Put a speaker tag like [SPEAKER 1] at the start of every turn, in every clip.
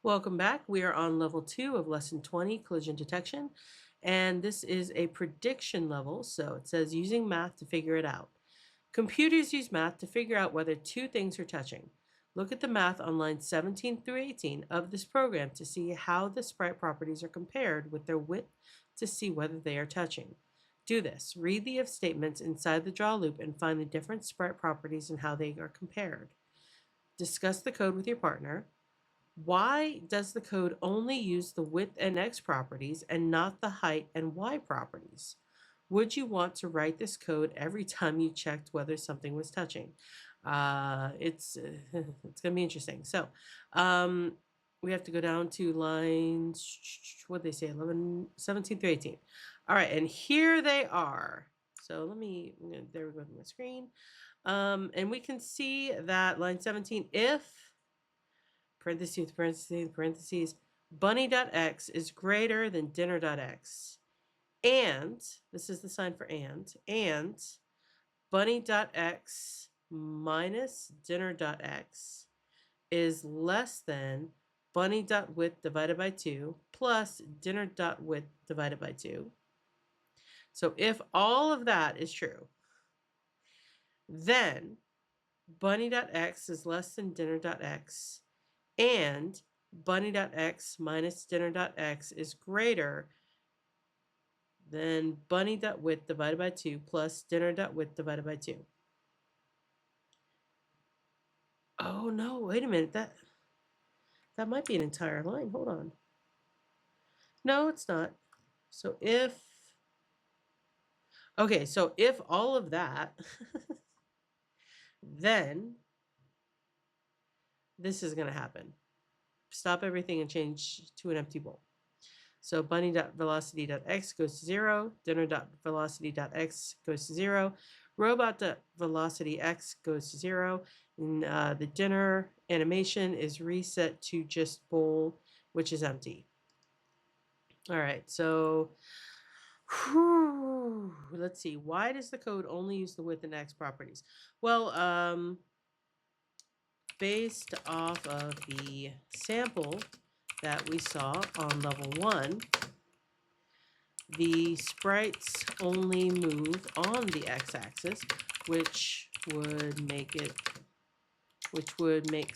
[SPEAKER 1] Welcome back. We are on level 2 of lesson 20, collision detection. And this is a prediction level. So it says using math to figure it out. Computers use math to figure out whether two things are touching. Look at the math on lines 17 through 18 of this program to see how the sprite properties are compared with their width to see whether they are touching. Do this. Read the if statements inside the draw loop and find the different sprite properties and how they are compared. Discuss the code with your partner. Why does the code only use the width and x properties and not the height and y properties? Would you want to write this code every time you checked whether something was touching? It's it's going to be interesting. So we have to go down to lines, what they say, 11, 17 through 18. All right, and here they are. So there we go on my screen. And we can see that line 17, if parentheses, parentheses, parentheses, bunny.x is greater than dinner.x. And, this is the sign for and bunny.x minus dinner.x is less than bunny.width divided by 2 plus dinner.width divided by 2. So if all of that is true, then bunny.x is less than dinner.x and bunny.x minus dinner.x is greater than bunny.width divided by 2 plus dinner.width divided by 2. Oh no, wait a minute. That might be an entire line. Hold on. No, it's not. So if all of that, then this is going to happen. Stop everything and change to an empty bowl. So bunny.velocity.x goes to 0, dinner.velocity.x goes to 0, robot.velocity.x goes to 0, and the dinner animation is reset to just bowl, which is empty. All right, so let's see. Why does the code only use the width and x properties? Well, based off of the sample that we saw on level 1, the sprites only move on the x-axis, which would make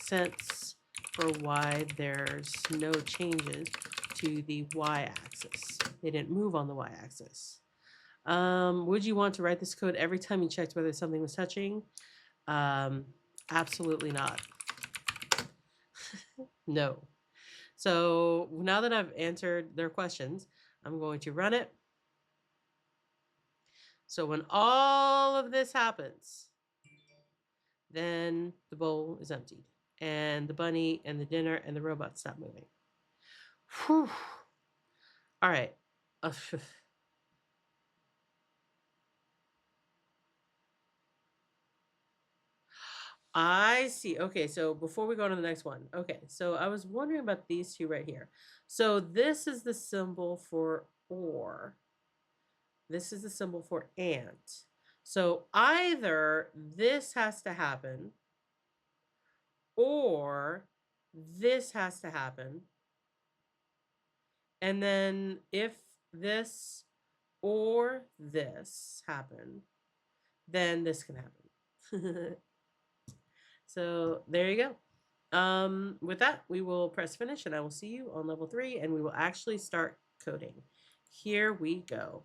[SPEAKER 1] sense for why there's no changes to the y-axis. They didn't move on the y-axis. Would you want to write this code every time you checked whether something was touching? Absolutely not. No. So now that I've answered their questions, I'm going to run it. So when all of this happens, then the bowl is emptied. And the bunny and the dinner and the robot stop moving. Whew. All right. I see. Okay, so before we go on to the next one. Okay, so I was wondering about these two right here. So this is the symbol for or. This is the symbol for and. So either this has to happen or this has to happen. And then if this or this happen, then this can happen. So there you go. With that, we will press finish and I will see you on level 3 and we will actually start coding. Here we go.